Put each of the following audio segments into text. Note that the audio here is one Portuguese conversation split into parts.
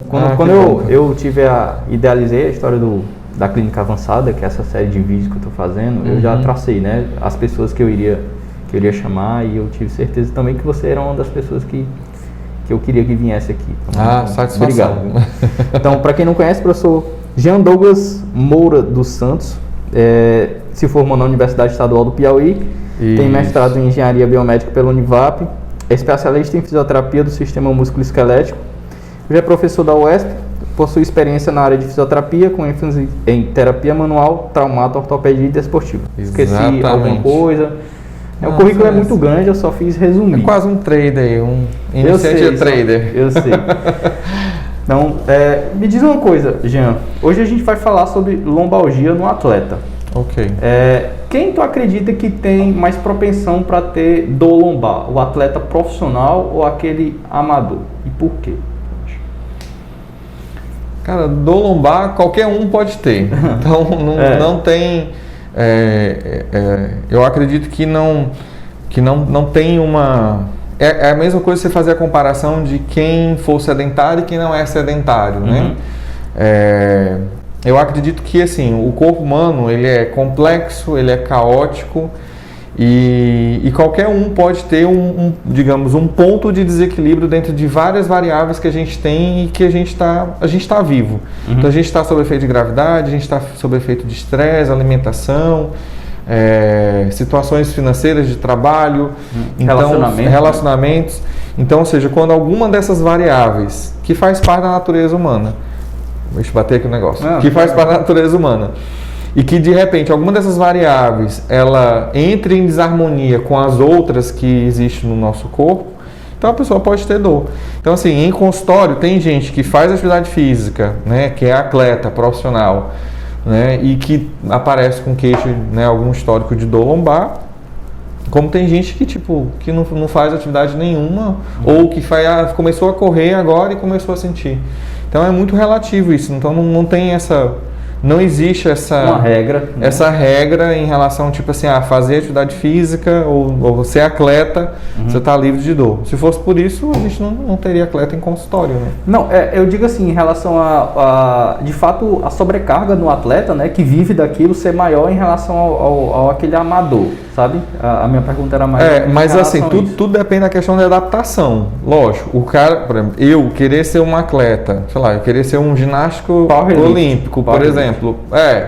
Quando eu idealizei a história da clínica avançada, que é essa série de vídeos que eu estou fazendo, eu já tracei, né, as pessoas que eu iria chamar, e eu tive certeza também que você era uma das pessoas que eu queria que viesse aqui. Então, satisfação. Obrigado. Então, para quem não conhece, professor Jean Douglas Moura dos Santos, se formou na Universidade Estadual do Piauí, tem mestrado em Engenharia Biomédica pela Univap, é especialista em fisioterapia do sistema músculo-esquelético, já é professor da UESP, possui experiência na área de fisioterapia, com ênfase em terapia manual, traumato, ortopedia e desportiva. Esqueci alguma coisa? O currículo é muito grande, eu só fiz resumir. É quase um trader aí, um iniciante trader. Eu sei. Então, me diz uma coisa, Jean. Hoje a gente vai falar sobre lombalgia no atleta. Ok. Quem tu acredita que tem mais propensão para ter dor lombar? O atleta profissional ou aquele amador? E por quê? Cara, dor lombar qualquer um pode ter. Então não tem... eu acredito que não tem uma... É a mesma coisa você fazer a comparação de quem for sedentário e quem não é sedentário, né? Eu acredito que, assim, o corpo humano, ele é complexo, ele é caótico e qualquer um pode ter digamos, um ponto de desequilíbrio dentro de várias variáveis que a gente tem e que a gente está vivo. Então a gente está sob efeito de gravidade, a gente está sob efeito de estresse, alimentação, situações financeiras de trabalho, relacionamentos. Então, ou seja, quando alguma dessas variáveis, que faz parte da natureza humana, deixa eu bater aqui o negócio, que faz parte da natureza humana, e que de repente alguma dessas variáveis ela entre em desarmonia com as outras que existem no nosso corpo, então a pessoa pode ter dor. Então, assim, em consultório tem gente que faz atividade física, né, que é atleta profissional, né, e que aparece com queixo, né, algum histórico de dor lombar, como tem gente que não faz atividade nenhuma, ou que começou a correr agora e começou a sentir. Então é muito relativo isso, então não existe uma regra, né? Essa regra em relação, tipo assim, fazer atividade física ou ser atleta, você está livre de dor. Se fosse por isso, a gente não teria atleta em consultório, né? Não, eu digo assim, em relação de fato, a sobrecarga no atleta, né, que vive daquilo, ser maior em relação ao aquele amador, sabe? A minha pergunta era mais... mas assim, tudo depende da questão da adaptação. Lógico, o cara, por exemplo, eu querer ser um atleta, sei lá, eu querer ser um ginástico olímpico, por exemplo,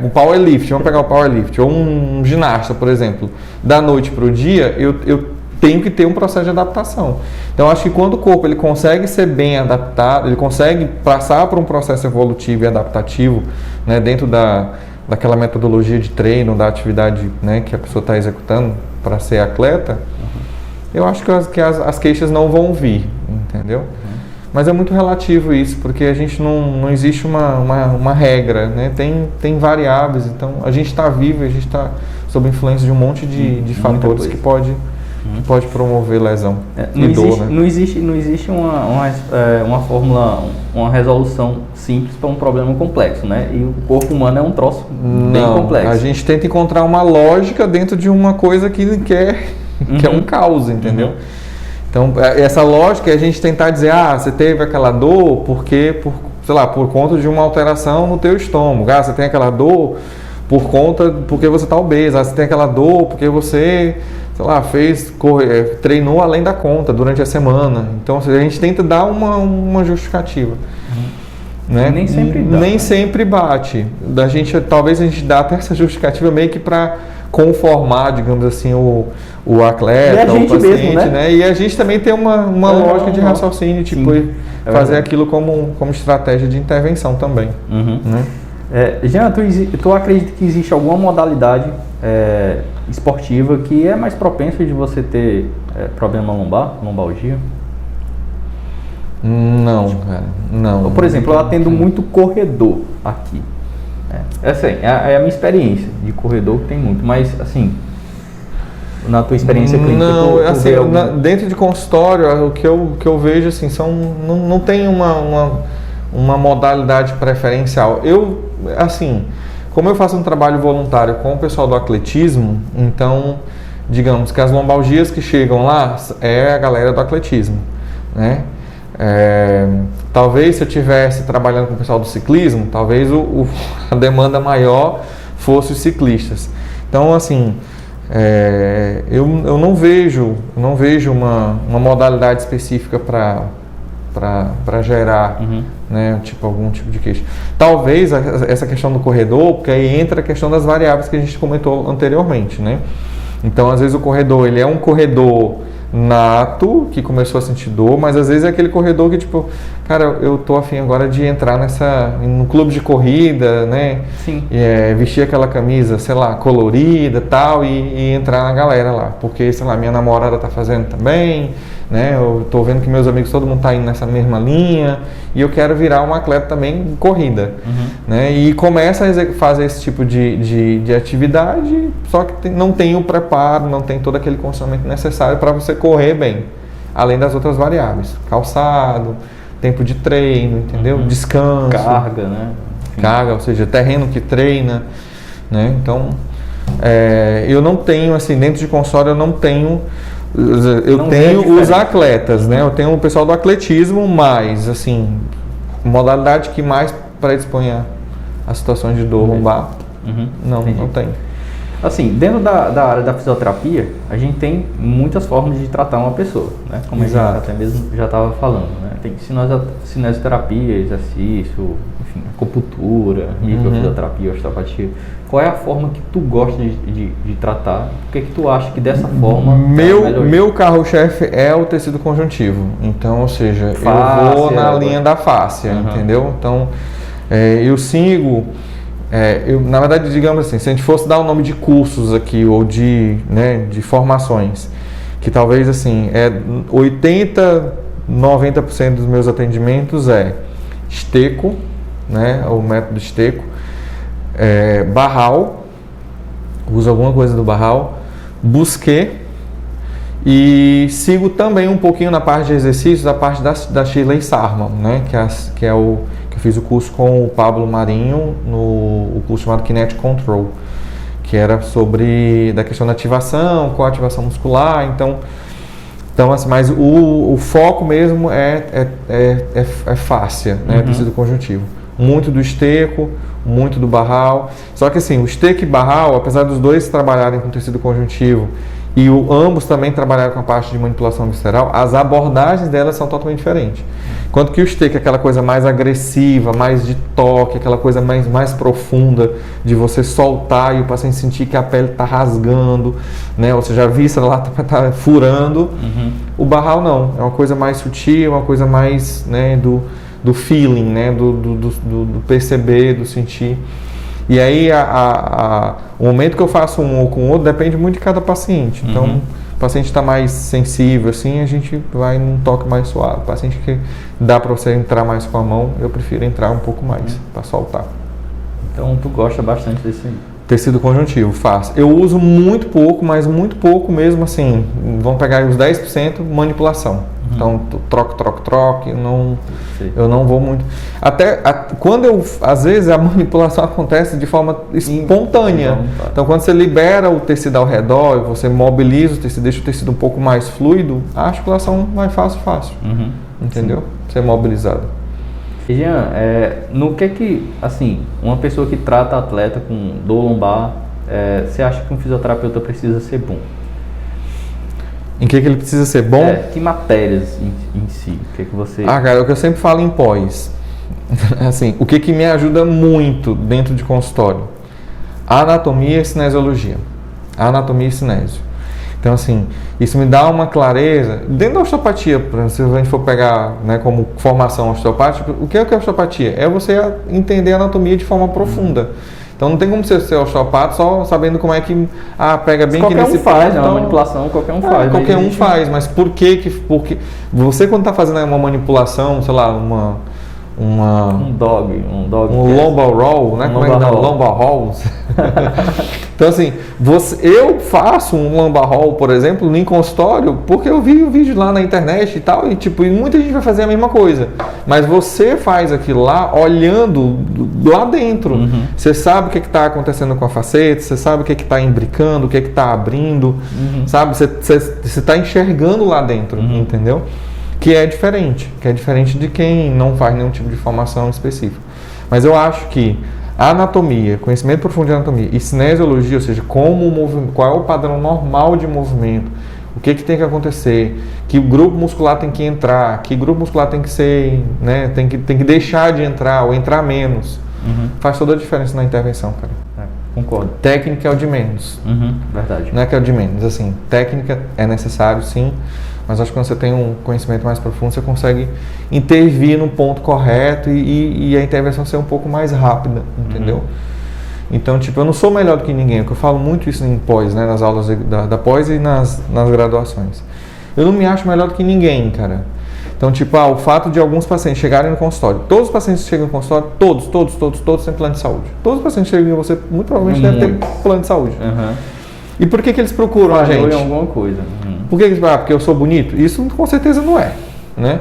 o powerlift, vamos pegar o powerlift, ou um ginasta, por exemplo, da noite para o dia, eu tenho que ter um processo de adaptação. Então, acho que quando o corpo ele consegue ser bem adaptado, ele consegue passar por um processo evolutivo e adaptativo, né, dentro daquela metodologia de treino, da atividade, né, que a pessoa está executando para ser atleta, eu acho que as queixas não vão vir, entendeu? Mas é muito relativo isso, porque a gente não existe uma regra, né? Tem variáveis, então a gente está vivo, a gente está sob influência de um monte de fatores que pode promover lesão e dor, né? Não existe uma fórmula, uma resolução simples para um problema complexo, né? E o corpo humano é um troço bem complexo. A gente tenta encontrar uma lógica dentro de uma coisa que é um caos, entendeu? Então, essa lógica é a gente tentar dizer, você teve aquela dor por conta de uma alteração no teu estômago. Você tem aquela dor porque você está obeso. Você tem aquela dor porque você, sei lá, treinou além da conta durante a semana. Então, a gente tenta dar uma justificativa. Né? Nem sempre bate. Talvez a gente dá até essa justificativa meio que para conformar, digamos assim, o atleta, o paciente, mesmo, né? E a gente também tem uma lógica de raciocínio, fazer aquilo como estratégia de intervenção também. Né? Jean, tu acredita que existe alguma modalidade esportiva que é mais propensa de você ter problema lombalgia? Não, cara, não. Por exemplo, eu atendo muito corredor aqui. Essa é a minha experiência de corredor, que tem muito, mas assim, na tua experiência clínica, dentro de consultório, o que eu vejo assim, não tem uma modalidade preferencial. Como eu faço um trabalho voluntário com o pessoal do atletismo, então, digamos que as lombalgias que chegam lá é a galera do atletismo, né? Talvez se eu estivesse trabalhando com o pessoal do ciclismo, talvez a demanda maior fosse os ciclistas. Então, assim, eu não vejo uma modalidade específica para gerar né, algum tipo de queixa. Talvez essa questão do corredor, porque aí entra a questão das variáveis que a gente comentou anteriormente, né? Então, às vezes o corredor, ele é um corredor nato, que começou a sentir dor, mas às vezes é aquele corredor que tipo, cara, eu tô afim agora de entrar no clube de corrida, né? Sim. Vestir aquela camisa, sei lá, colorida tal, e entrar na galera lá, porque, sei lá, minha namorada tá fazendo também, né? Eu tô vendo que meus amigos, todo mundo tá indo nessa mesma linha, e eu quero virar um atleta também em corrida, né? E começa a fazer esse tipo de atividade, só que não tem o preparo, não tem todo aquele condicionamento necessário para você correr bem, além das outras variáveis, calçado, tempo de treino, entendeu? Descanso, carga, né? Carga, ou seja, terreno que treina, né? Então, eu não tenho, assim, dentro de console eu não tenho, eu tenho os atletas, né? Eu tenho o pessoal do atletismo, mas, assim, modalidade que mais predispõe a situações de dor lombar, não tem. Assim, dentro da área da fisioterapia, a gente tem muitas formas de tratar uma pessoa, né? Como a gente até mesmo já estava falando, né? Tem cinesioterapia, exercício, enfim, acupuntura, microfisioterapia, osteopatia. Qual é a forma que tu gosta de tratar? Por que tu acha que dessa forma... Meu carro-chefe é o tecido conjuntivo. Então, ou seja, eu vou na linha da fáscia, entendeu? Então, eu sigo... na verdade, digamos assim, se a gente fosse dar o nome de cursos aqui, ou de formações, que talvez assim, 80-90% dos meus atendimentos esteco, né, o método esteco, Barral, uso alguma coisa do Barral, Busquet, e sigo também um pouquinho na parte de exercícios, a parte da Shirley Sarman, né, que eu fiz o curso com o Pablo Marinho, o curso chamado Kinetic Control, que era sobre da questão da ativação, com a ativação muscular. Então assim, mas o foco mesmo é fáscia, né, tecido conjuntivo. Muito do esteco, muito do Barral. Só que assim, o esteco e Barral, apesar dos dois trabalharem com tecido conjuntivo e ambos também trabalharam com a parte de manipulação visceral, as abordagens delas são totalmente diferentes. Enquanto que o esteco é aquela coisa mais agressiva, mais de toque, aquela coisa mais profunda, de você soltar e o paciente sentir que a pele está rasgando, né? Ou seja, a víscera lá está furando. O Barral não, é uma coisa mais sutil, uma coisa mais, né, do feeling, né? do perceber, do sentir. E aí o momento que eu faço um ou com o outro depende muito de cada paciente. Então, o paciente está mais sensível, assim, a gente vai num toque mais suave. O paciente que dá para você entrar mais com a mão, eu prefiro entrar um pouco mais, para soltar. Então, tu gosta bastante desse aí? Tecido conjuntivo, faço. Eu uso muito pouco, mas muito pouco mesmo, assim, vamos pegar os 10% manipulação. Então, troque, eu não vou muito. Quando às vezes a manipulação acontece de forma espontânea. Então, quando você libera o tecido ao redor, você mobiliza o tecido, deixa o tecido um pouco mais fluido, a articulação vai fácil. Entendeu? Ser mobilizado. Jean, no que assim, uma pessoa que trata atleta com dor lombar, você acha que um fisioterapeuta precisa ser bom? Em que ele precisa ser bom? Que matérias em si? O que você... cara, é o que eu sempre falo em pós. Assim, o que me ajuda muito dentro de consultório? Anatomia e cinesiologia. Anatomia e cinésio. Então, assim, isso me dá uma clareza. Dentro da osteopatia, por exemplo, se a gente for pegar, né, como formação osteopática, o que é osteopatia? É você entender a anatomia de forma profunda. Então não tem como você ser osteopata só sabendo como é que pega bem que nesse faz, ponto, uma manipulação qualquer um faz. Qualquer um faz, mas por que porque você quando está fazendo uma manipulação, sei lá, um lombar roll, né? Lombar rolls. Então assim, eu faço um lombar roll, por exemplo, no consultório, porque eu vi o vídeo lá na internet e tal, e muita gente vai fazer a mesma coisa. Mas você faz aquilo lá olhando lá dentro. Você sabe o que está acontecendo com a faceta, você sabe o que está imbricando, o que está abrindo, sabe? Você está enxergando lá dentro, entendeu? que é diferente de quem não faz nenhum tipo de formação específica. Mas eu acho que a anatomia, conhecimento profundo de anatomia e cinesiologia, ou seja, qual é o padrão normal de movimento, o que tem que acontecer, que grupo muscular tem que entrar, que grupo muscular tem que ser, né, tem que deixar de entrar ou entrar menos, faz toda a diferença na intervenção, cara. Concordo. Técnica é o de menos. Verdade. Não é que é o de menos, assim, técnica é necessário, sim, mas acho que quando você tem um conhecimento mais profundo, você consegue intervir no ponto correto e a intervenção ser um pouco mais rápida, entendeu? Então, tipo, eu não sou melhor do que ninguém, porque eu falo muito isso em pós, né, nas aulas da pós e nas graduações. Eu não me acho melhor do que ninguém, cara. Então, tipo, o fato de alguns pacientes chegarem no consultório, todos os pacientes que chegam no consultório, todos têm plano de saúde. Todos os pacientes que chegam em você, muito provavelmente devem ter plano de saúde. E por que eles procuram a gente? Em alguma coisa. Por que eles porque eu sou bonito? Isso com certeza não é, né?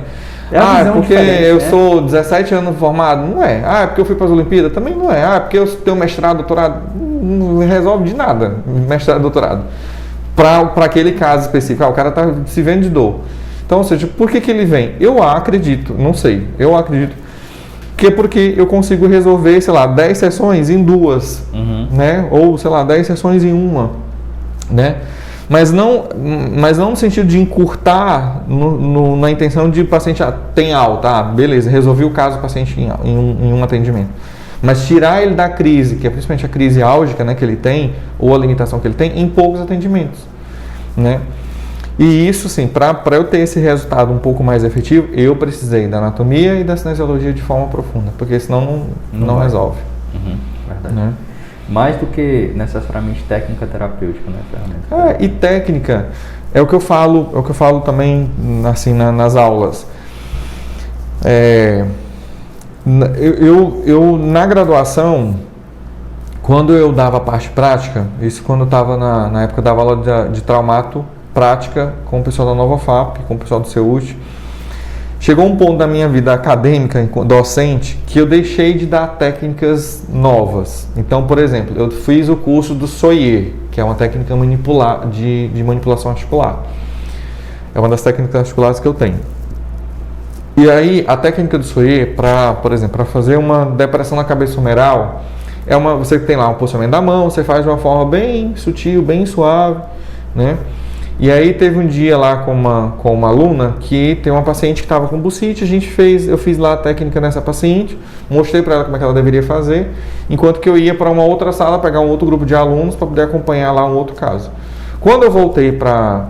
É porque eu sou 17 anos formado? Não é. É porque eu fui para as Olimpíadas? Também não é. Porque eu tenho mestrado, doutorado? Não resolve de nada, mestrado, doutorado. Para aquele caso específico. O cara está se vendo de dor. Então, ou seja, por que ele vem? Eu acredito, não sei, eu acredito que é porque eu consigo resolver, sei lá, 10 sessões em 2, né? Ou, sei lá, 10 sessões em 1, né? Mas não no sentido de encurtar na intenção de o paciente tem alta, beleza, resolvi o caso do paciente em um atendimento. Mas tirar ele da crise, que é principalmente a crise álgica, né, que ele tem, ou a limitação que ele tem, em poucos atendimentos, né? E isso, sim, para eu ter esse resultado um pouco mais efetivo, eu precisei da anatomia e da cinesiologia de forma profunda, porque senão não resolve. Verdade. Né? Mais do que necessariamente técnica terapêutica, né, ferramenta. E técnica é o que eu falo também assim nas aulas. Eu na graduação, quando eu dava a parte prática, isso quando eu estava na época eu dava aula de traumato prática com o pessoal da Nova FAP, com o pessoal do CEUT, chegou um ponto da minha vida acadêmica, docente, que eu deixei de dar técnicas novas. Então, por exemplo, eu fiz o curso do Soyer, que é uma técnica de manipulação articular. É uma das técnicas articulares que eu tenho. E aí, a técnica do Soyer, por exemplo, para fazer uma depressão na cabeça humeral, você tem lá um posicionamento da mão, você faz de uma forma bem sutil, bem suave, né? E aí teve um dia lá com uma aluna que tem uma paciente que estava com bursite, eu fiz lá a técnica nessa paciente, mostrei para ela como é que ela deveria fazer, enquanto que eu ia para uma outra sala pegar um outro grupo de alunos para poder acompanhar lá um outro caso. Quando eu voltei para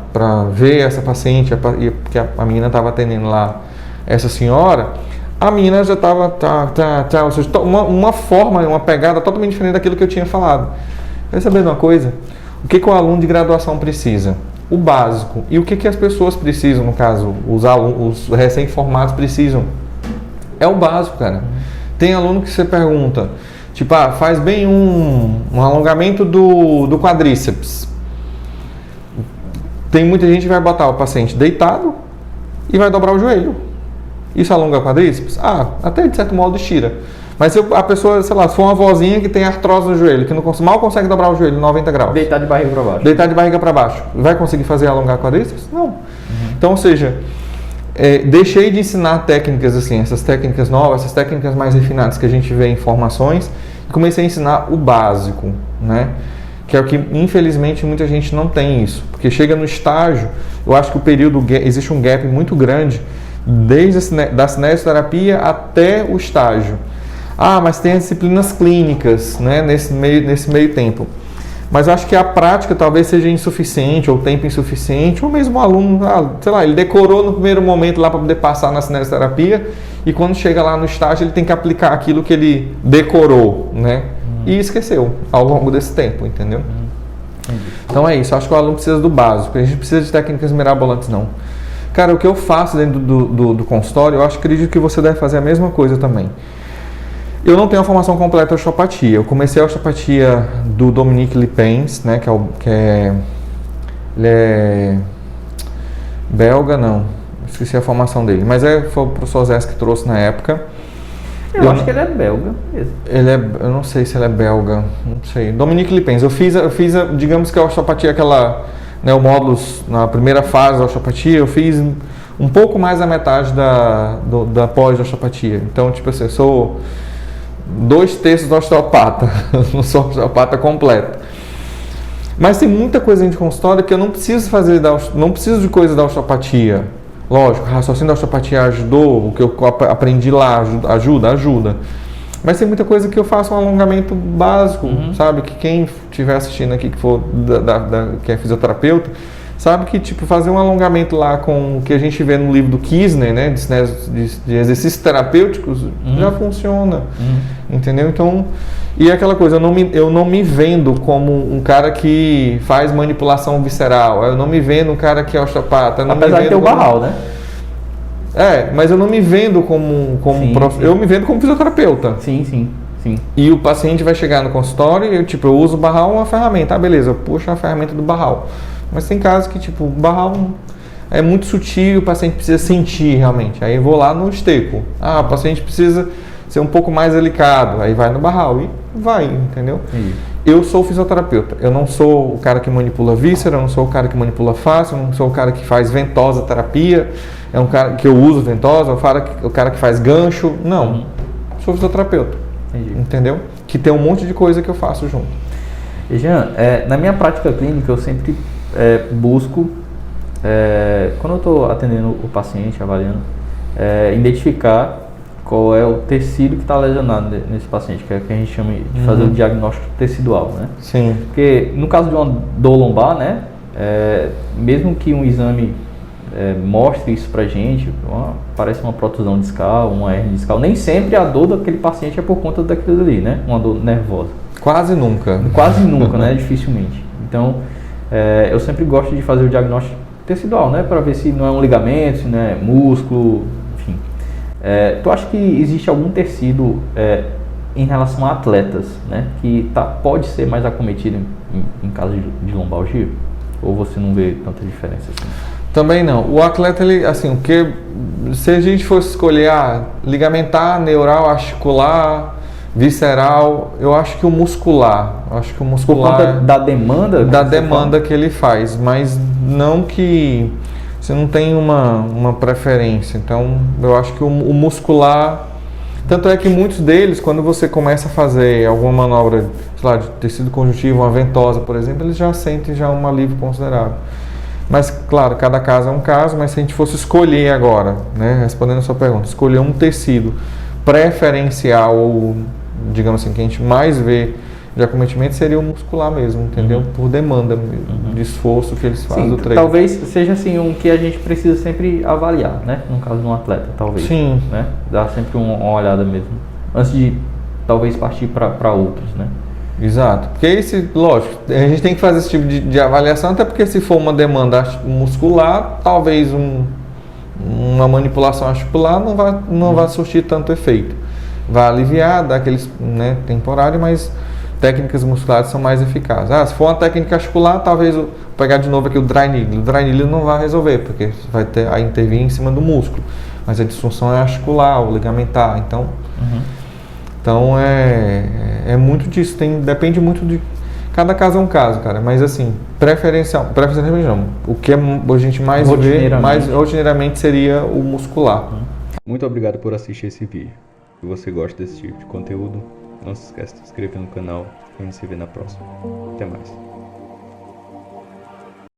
ver essa paciente, porque a menina estava atendendo lá essa senhora, a menina já estava ou seja, uma pegada totalmente diferente daquilo que eu tinha falado. Quer saber de uma coisa? O que o aluno de graduação precisa? O básico. E o que as pessoas precisam, no caso, os recém-formados precisam? É o básico, cara. Tem aluno que você pergunta, tipo, faz bem um alongamento do quadríceps. Tem muita gente que vai botar o paciente deitado e vai dobrar o joelho. Isso alonga o quadríceps? Até de certo modo estira. Mas se a pessoa, sei lá, se for uma vozinha que tem artrose no joelho, que mal consegue dobrar o joelho 90 graus. Deitar de barriga para baixo. Deitar de barriga para baixo. Vai conseguir fazer alongar quadríceps? Não. Então, ou seja, deixei de ensinar técnicas assim, essas técnicas novas, essas técnicas mais refinadas que a gente vê em formações, e comecei a ensinar o básico, né? Que é o que, infelizmente, muita gente não tem isso. Porque chega no estágio, eu acho que existe um gap muito grande, desde da cinesioterapia até o estágio. Mas tem as disciplinas clínicas, né, nesse meio tempo. Mas eu acho que a prática talvez seja insuficiente, ou tempo insuficiente, ou mesmo o aluno, sei lá, ele decorou no primeiro momento lá para poder passar na cinesioterapia, e quando chega lá no estágio ele tem que aplicar aquilo que ele decorou, né? E esqueceu ao longo desse tempo, entendeu? Então é isso, eu acho que o aluno precisa do básico, a gente precisa de técnicas mirabolantes não. Cara, o que eu faço dentro do consultório, eu acredito que você deve fazer a mesma coisa também. Eu não tenho a formação completa de osteopatia. Eu comecei a osteopatia do Dominique Lipens, né, ele é belga, não, esqueci a formação dele, mas foi o professor Zés que trouxe na época. Eu acho que ele é belga mesmo. Eu não sei se ele é belga, não sei. Dominique Lipens, eu fiz digamos que a osteopatia, aquela, né, o módulo na primeira fase da osteopatia, eu fiz um pouco mais da metade da pós-osteopatia. Então, tipo assim, eu sou 2/3 osteopata, não sou osteopata completo. Mas tem muita coisa dentro de consultório que eu não preciso fazer, não preciso de coisa da osteopatia. Lógico, o raciocínio da osteopatia ajudou, o que eu aprendi lá ajuda. Mas tem muita coisa que eu faço um alongamento básico, sabe? Que quem estiver assistindo aqui, que for que é fisioterapeuta, sabe que tipo fazer um alongamento lá com o que a gente vê no livro do Kisner, né? De exercícios terapêuticos, já funciona, entendeu? Então, e aquela coisa, eu não me vendo como um cara que faz manipulação visceral, eu não me vendo um cara que é osteopata. Apesar de ter o Barral, né? Mas eu não me vendo como eu me vendo como fisioterapeuta. Sim. E o paciente vai chegar no consultório e eu uso o Barral uma ferramenta. Beleza, eu puxo a ferramenta do Barral. Mas tem casos que o Barral é muito sutil, o paciente precisa sentir realmente. Aí eu vou lá no esteco. O paciente precisa ser um pouco mais delicado. Aí vai no Barral e vai, entendeu? Eu sou fisioterapeuta. Eu não sou o cara que manipula víscera, eu não sou o cara que manipula face, eu não sou o cara que faz ventosa terapia. É um cara que eu uso ventosa, o cara que faz gancho. Não, sou fisioterapeuta. Entendeu? Que tem um monte de coisa que eu faço junto. E Jean, na minha prática clínica eu sempre busco, quando eu estou atendendo o paciente, avaliando, identificar qual é o tecido que está lesionado nesse paciente, que é o que a gente chama de fazer o diagnóstico tecidual, né? Sim. Porque no caso de uma dor lombar, né, mesmo que um exame mostre isso pra gente, parece uma protusão discal, uma hernia discal, nem sempre a dor daquele paciente é por conta daquilo ali, né? Uma dor nervosa. Quase nunca. Quase nunca, né? Dificilmente. Então, eu sempre gosto de fazer o diagnóstico tecidual, né? Para ver se não é um ligamento, se não é músculo, enfim. Tu acha que existe algum tecido em relação a atletas, né? Que pode ser mais acometido em caso de lombalgia? Ou você não vê tanta diferença assim? Também não. O atleta, ele, assim, se a gente fosse escolher ligamentar, neural, articular, visceral, eu acho que o muscular. Por conta da demanda? Da demanda que ele faz, mas não que você não tem uma preferência. Então, eu acho que o muscular. Tanto é que muitos deles, quando você começa a fazer alguma manobra, sei lá, de tecido conjuntivo, uma ventosa, por exemplo, eles já sentem um alívio considerável. Mas, claro, cada caso é um caso, mas se a gente fosse escolher agora, né, respondendo a sua pergunta, escolher um tecido preferencial, ou, digamos assim, que a gente mais vê de acometimento, seria o muscular mesmo, entendeu? Por demanda de esforço que eles fazem o treino. Talvez seja assim um que a gente precisa sempre avaliar, né? No caso de um atleta, talvez. Sim. Né? Dar sempre uma olhada mesmo, antes de talvez partir para outros, né? Exato, porque lógico, a gente tem que fazer esse tipo de avaliação, até porque se for uma demanda muscular, talvez uma manipulação articular não vai surtir tanto efeito. Vai aliviar, dar aqueles, né, temporário, mas técnicas musculares são mais eficazes. Se for uma técnica articular, talvez vou pegar de novo aqui o dry needle. O dry needle não vai resolver, porque vai ter a intervir em cima do músculo, mas a disfunção é articular ou ligamentar, então... Então é muito disso, depende muito de... Cada caso é um caso, cara, mas assim, preferencialmente não. O que a gente mais vê, mais rotineiramente, seria o muscular. Muito obrigado por assistir esse vídeo. Se você gosta desse tipo de conteúdo, não se esqueça de se inscrever no canal e a gente se vê na próxima. Até mais.